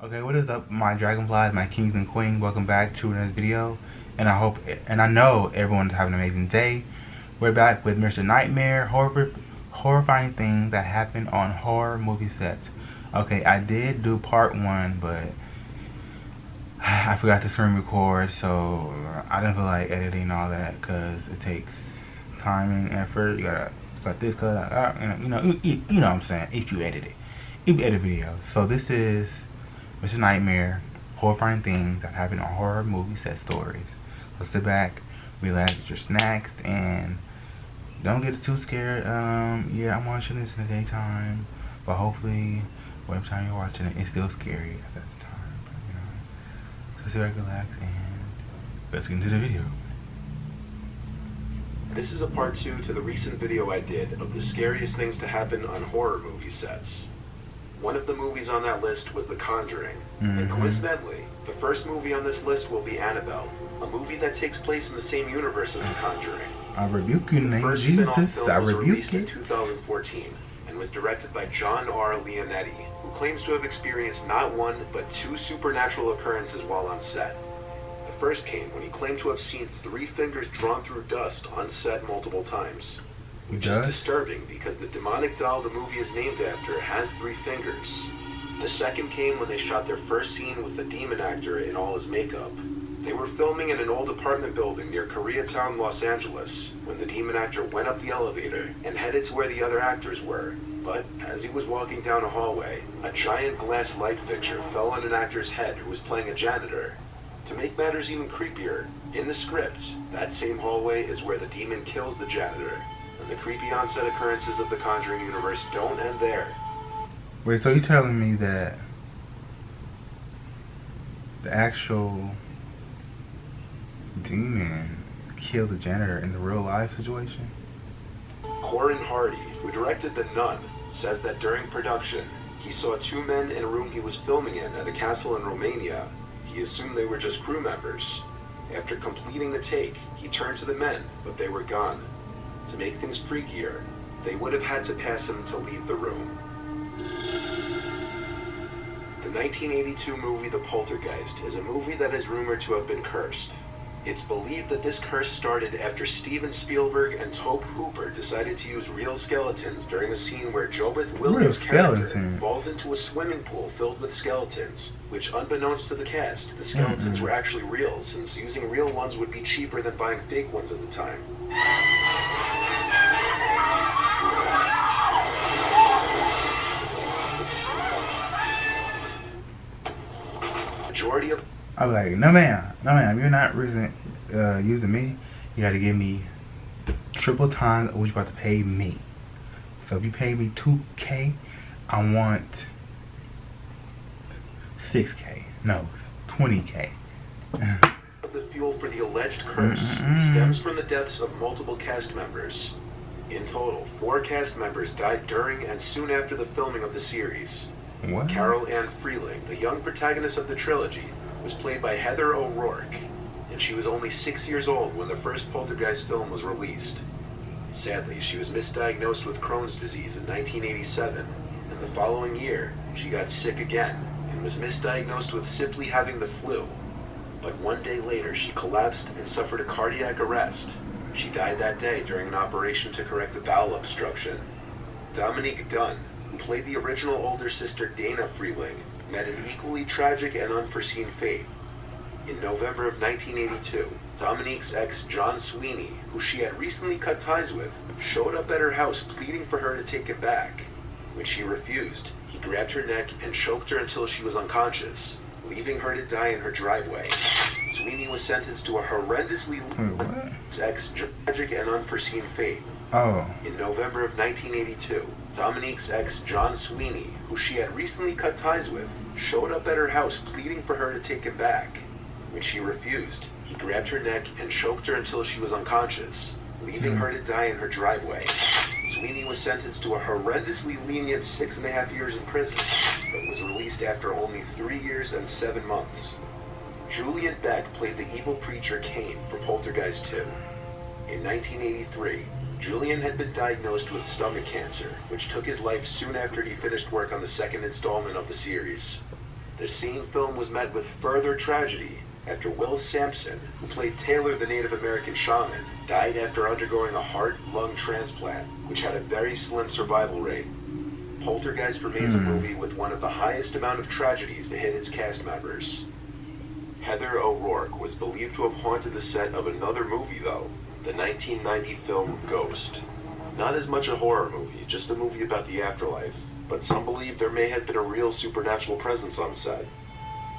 Okay, what is up, my dragonflies, my kings and queens? Welcome back to another video, and I know everyone's having an amazing day. We're back with Mr. Nightmare, horrifying things that happen on horror movie sets. Okay, I did do part one, but I forgot to screen record, so I didn't feel like editing all that because it takes time and effort. You gotta cut this, cut that, you know what I'm saying. If you edit videos. So this is Mr. Nightmare, horrifying things that happen on horror movie set stories. So sit back, relax, get your snacks, and don't get too scared. Yeah, I'm watching this in the daytime, but hopefully, whatever time you're watching it, it's still scary at that time. But, so sit back, relax, and let's get into the video. This is a part 2 to the recent video I did of the scariest things to happen on horror movie sets. One of the movies on that list was The Conjuring, and coincidentally, the first movie on this list will be Annabelle, a movie that takes place in the same universe as The Conjuring. I rebuke you, name First Jesus. spin-off film I was rebuke released you. in 2014 and was directed by John R. Leonetti, who claims to have experienced not one but 2 supernatural occurrences while on set. The first came when he claimed to have seen 3 fingers drawn through dust on set multiple times. Which is disturbing because the demonic doll the movie is named after has 3 fingers. The second came when they shot their first scene with the demon actor in all his makeup. They were filming in an old apartment building near Koreatown, Los Angeles, when the demon actor went up the elevator and headed to where the other actors were. But as he was walking down a hallway, a giant glass light fixture fell on an actor's head who was playing a janitor. To make matters even creepier, in the script, that same hallway is where the demon kills the janitor. The creepy on-set occurrences of the Conjuring universe don't end there. Wait, so you telling me that the actual demon killed the janitor in the real life situation? Corin Hardy, who directed The Nun, says that during production, he saw 2 men in a room he was filming in at a castle in Romania. He assumed they were just crew members. After completing the take, he turned to the men, but they were gone. To make things freakier, they would have had to pass him to leave the room. The 1982 movie The Poltergeist is a movie that is rumored to have been cursed. It's believed that this curse started after Steven Spielberg and Tobe Hooper decided to use real skeletons during a scene where Jobeth Williams' character falls into a swimming pool filled with skeletons, which unbeknownst to the cast, the skeletons were actually real, since using real ones would be cheaper than buying fake ones at the time. Majority of I'm like, no ma'am, you're not using me. You gotta give me triple times of what you're about to pay me. So if you pay me 2K, I want 6K. No, 20K. The fuel for the alleged curse stems from the deaths of multiple cast members. In total, 4 cast members died during and soon after the filming of the series. What? Carol Ann Freeling, the young protagonist of the trilogy, was played by Heather O'Rourke, and she was only 6 years old when the first Poltergeist film was released. Sadly, she was misdiagnosed with Crohn's disease in 1987, and the following year, she got sick again and was misdiagnosed with simply having the flu. But one day later, she collapsed and suffered a cardiac arrest. She died that day during an operation to correct the bowel obstruction. Dominique Dunn, who played the original older sister Dana Freeling, met an equally tragic and unforeseen fate. In November of 1982, Dominique's ex John Sweeney, who she had recently cut ties with, showed up at her house pleading for her to take him back. When she refused, he grabbed her neck and choked her until she was unconscious, leaving her to die in her driveway. Sweeney was sentenced to a horrendously tragic and unforeseen fate. In November of 1982, Dominique's ex John Sweeney, who she had recently cut ties with, showed up at her house pleading for her to take him back. When she refused, he grabbed her neck and choked her until she was unconscious, leaving her to die in her driveway. Sweeney was sentenced to a horrendously lenient 6.5 years in prison, but was released after only 3 years and 7 months. Julian Beck played the evil preacher Cain for Poltergeist 2. In 1983, Julian had been diagnosed with stomach cancer, which took his life soon after he finished work on the second installment of the series. The same film was met with further tragedy after Will Sampson, who played Taylor the Native American shaman, died after undergoing a heart-lung transplant, which had a very slim survival rate. Poltergeist remains a movie with one of the highest amount of tragedies to hit its cast members. Heather O'Rourke was believed to have haunted the set of another movie, though, the 1990 film Ghost. Not as much a horror movie, just a movie about the afterlife, but some believe there may have been a real supernatural presence on set.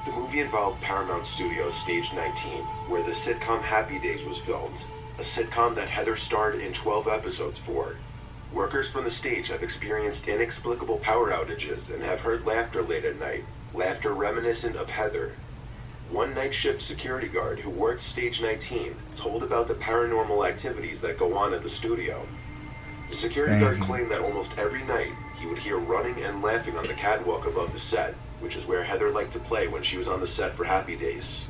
The movie involved Paramount Studios' Stage 19, where the sitcom Happy Days was filmed, a sitcom that Heather starred in 12 episodes for. Workers from the stage have experienced inexplicable power outages and have heard laughter late at night, laughter reminiscent of Heather. One night shift security guard who worked Stage 19 told about the paranormal activities that go on at the studio. The security guard claimed that almost every night he would hear running and laughing on the catwalk above the set, which is where Heather liked to play when she was on the set for Happy Days.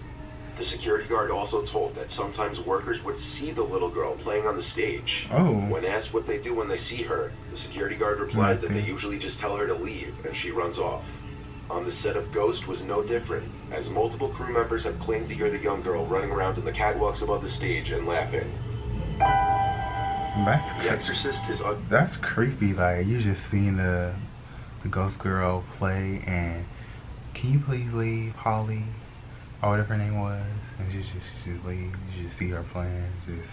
The security guard also told that sometimes workers would see the little girl playing on the stage. When asked what they do when they see her, the security guard replied that they usually just tell her to leave and she runs off. On the set of Ghost was no different, as multiple crew members have claimed to hear the young girl running around in the catwalks above the stage and laughing. The Exorcist is that's creepy. Like, you just seeing the ghost girl play, and can you please leave, Holly, or whatever her name was, and she just leave. You just see her playing. Just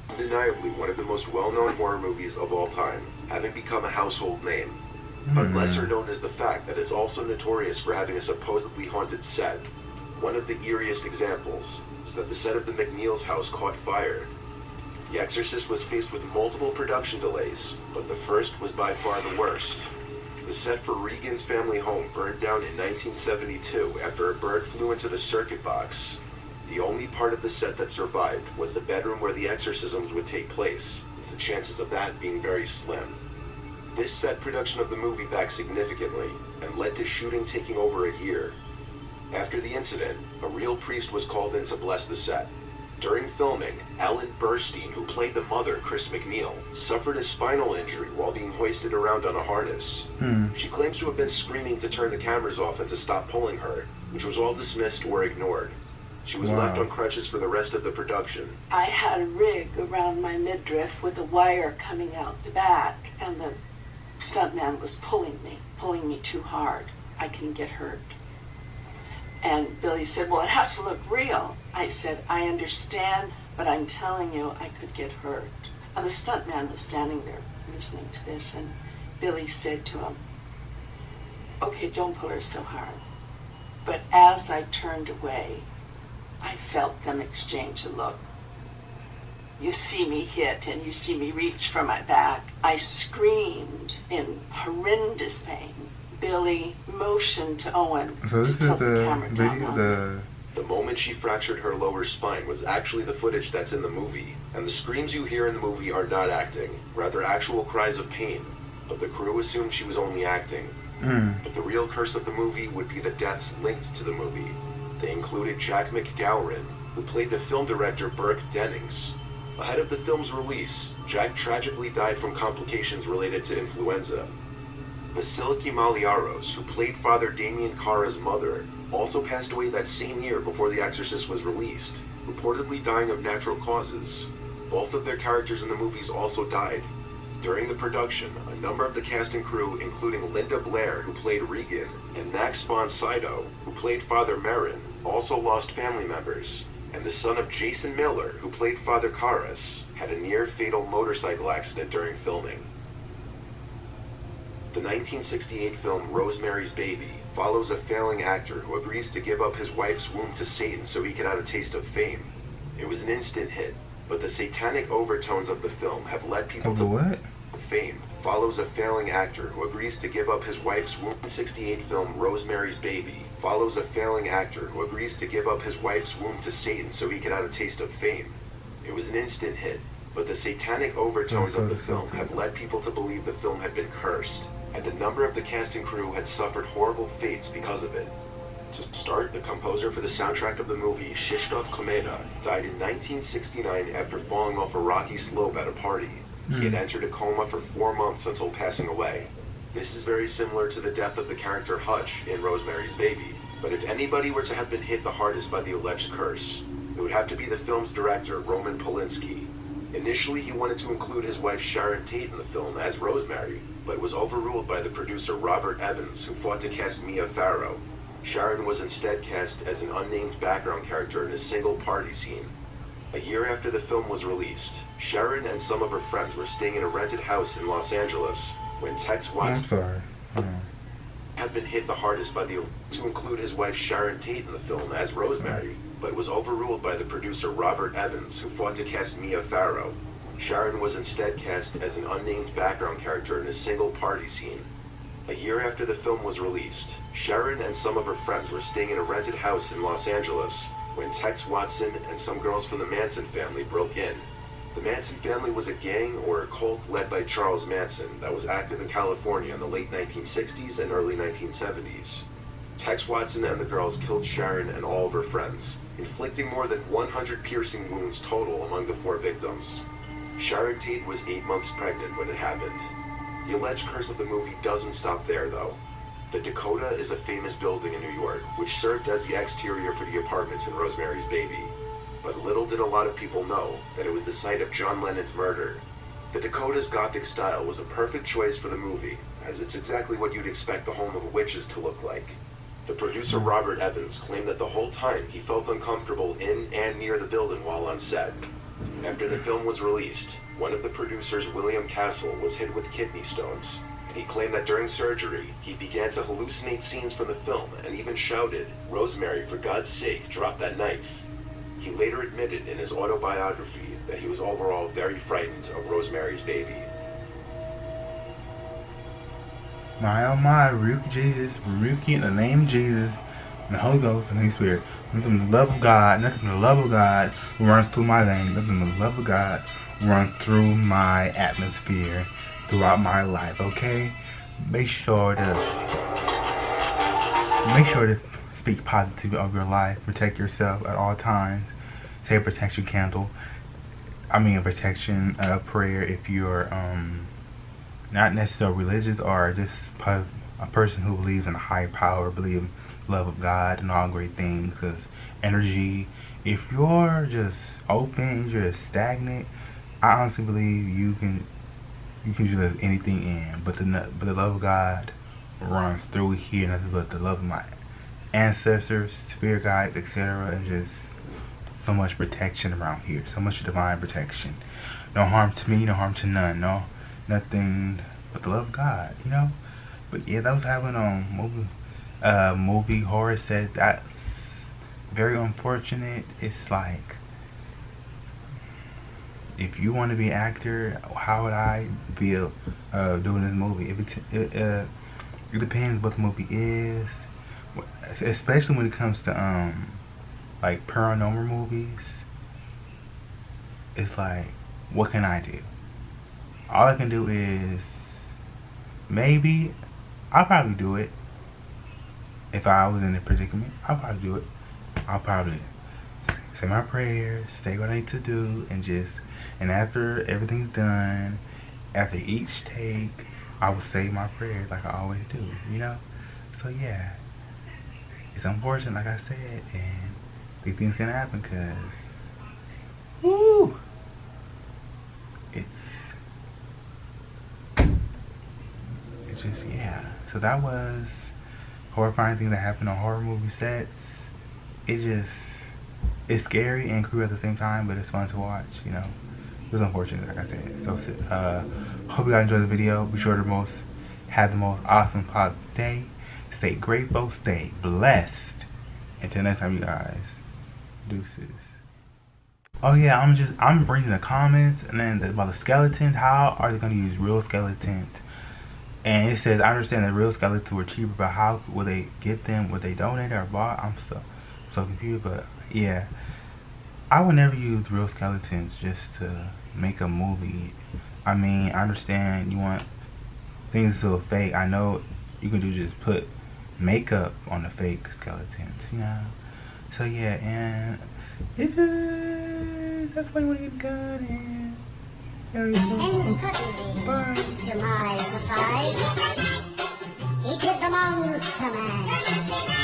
undeniably one of the most well-known horror movies of all time, having become a household name. But lesser known is the fact that it's also notorious for having a supposedly haunted set. One of the eeriest examples is that the set of the McNeil's house caught fire. The Exorcist was faced with multiple production delays, but the first was by far the worst. The set for Regan's family home burned down in 1972 after a bird flew into the circuit box. The only part of the set that survived was the bedroom where the exorcisms would take place, with the chances of that being very slim. This set production of the movie back significantly, and led to shooting taking over a year. After the incident, a real priest was called in to bless the set. During filming, Ellen Burstyn, who played the mother, Chris McNeil, suffered a spinal injury while being hoisted around on a harness. She claims to have been screaming to turn the cameras off and to stop pulling her, which was all dismissed or ignored. She was left on crutches for the rest of the production. I had a rig around my midriff with a wire coming out the back, and the stuntman was pulling me too hard. I can get hurt. And Billy said, well, it has to look real. I said, I understand, but I'm telling you, I could get hurt. And the stuntman was standing there listening to this, and Billy said to him, okay, don't pull her so hard. But as I turned away, I felt them exchange a look. You see me hit, and you see me reach for my back. I screamed in horrendous pain. Billy motioned to Owen so this to is tilt the camera down video, on The moment she fractured her lower spine was actually the footage that's in the movie, and the screams you hear in the movie are not acting, rather actual cries of pain, but the crew assumed she was only acting. But the real curse of the movie would be the deaths linked to the movie. They included Jack McGowran, who played the film director Burke Dennings. Ahead of the film's release, Jack tragically died from complications related to influenza. Vasiliki Maliaros, who played Father Damien Carra's mother, also passed away that same year before The Exorcist was released, reportedly dying of natural causes. Both of their characters in the movies also died. During the production, a number of the cast and crew, including Linda Blair, who played Regan, and Max von Sydow, who played Father Merrin, also lost family members, and the son of Jason Miller, who played Father Karras, had a near-fatal motorcycle accident during filming. The 1968 film Rosemary's Baby follows a failing actor who agrees to give up his wife's womb to Satan so he can have a taste of fame. It was an instant hit, but the satanic overtones of the film have led people to fame. Follows a failing actor who agrees to give up his wife's womb. The 1968 film Rosemary's Baby follows a failing actor who agrees to give up his wife's womb to Satan so he can have a taste of fame. It was an instant hit, but the satanic overtones of the film have led people to believe the film had been cursed, and a number of the cast and crew had suffered horrible fates because of it. To start, the composer for the soundtrack of the movie, Krzysztof Komeda, died in 1969 after falling off a rocky slope at a party. He had entered a coma for 4 months until passing away. This is very similar to the death of the character Hutch in Rosemary's Baby, But if anybody were to have been hit the hardest by the alleged curse, it would have to be the film's director, Roman Polanski. Initially, he wanted to include his wife Sharon Tate in the film as Rosemary, but was overruled by the producer Robert Evans, who fought to cast Mia Farrow. Sharon was instead cast as an unnamed background character in a single party scene. A year after the film was released, Sharon and some of her friends were staying in a rented house in Los Angeles when Tex Watson had been hit the hardest by the to include his wife Sharon Tate in the film as Rosemary, but was overruled by the producer Robert Evans, who fought to cast Mia Farrow. Sharon was instead cast as an unnamed background character in a single party scene. A year after the film was released, Sharon and some of her friends were staying in a rented house in Los Angeles when Tex Watson and some girls from the Manson family broke in. The Manson family was a gang or a cult led by Charles Manson that was active in California in the late 1960s and early 1970s. Tex Watson and the girls killed Sharon and all of her friends, inflicting more than 100 piercing wounds total among the 4 victims. Sharon Tate was 8 months pregnant when it happened. The alleged curse of the movie doesn't stop there, though. The Dakota is a famous building in New York, which served as the exterior for the apartments in Rosemary's Baby. But little did a lot of people know that it was the site of John Lennon's murder. The Dakota's Gothic style was a perfect choice for the movie, as it's exactly what you'd expect the home of witches to look like. The producer Robert Evans claimed that the whole time he felt uncomfortable in and near the building while on set. After the film was released, one of the producers, William Castle, was hit with kidney stones, and he claimed that during surgery, he began to hallucinate scenes from the film and even shouted, "Rosemary, for God's sake, drop that knife." He later admitted in his autobiography that he was overall very frightened of Rosemary's Baby. My oh my, rebuke Jesus, rebuke you in the name of Jesus, and the Holy Ghost and the Holy Spirit. Nothing but the love of God, nothing but the love of God runs through my veins, nothing but the love of God runs through my atmosphere throughout my life, okay? Make sure to speak positivity of your life, protect yourself at all times. Say a protection candle. I mean a protection prayer if you're not necessarily religious or just a person who believes in a higher power, believes in the love of God and all great things. Because energy, if you're just open, you're just stagnant, I honestly believe you can just let anything in. But the love of God runs through here, nothing but the love of my ancestors, spirit guides, etc. And just so much protection around here, so much divine protection. No harm to me, no harm to none, nothing but the love of God, you know. But yeah, that was happening on movie horror set. That's very unfortunate. It's like, if you want to be an actor, how would I feel doing this movie? It depends what the movie is, especially when it comes to like paranormal movies. It's like, what can I do? All I can do is, maybe I'll probably do it. If I was in a predicament, I'll probably do it. I'll probably say my prayers, say what I need to do, and after everything's done, after each take, I will say my prayers like I always do, you know? So yeah, it's unfortunate, like I said, and these things can happen because, woo, it's just, yeah. So that was horrifying things that happen on horror movie sets. It's scary and creepy at the same time, but it's fun to watch, you know. It was unfortunate, like I said. So hope you guys enjoyed the video. Be sure to have the most awesome positive day. Stay grateful, stay blessed. Until next time, you guys. Deuces. Oh yeah, I'm reading the comments and then about the skeletons. How are they gonna use real skeletons? And it says, I understand that real skeletons were cheaper, but how will they get them? Would they donate or bought? I'm so confused, but yeah. I would never use real skeletons just to make a movie. I mean, I understand you want things to look fake. I know you can just put makeup on the fake skeletons, you know? So yeah, and it's just, that's why you want to get a gun and And suddenly, to my surprise, he did the monster man.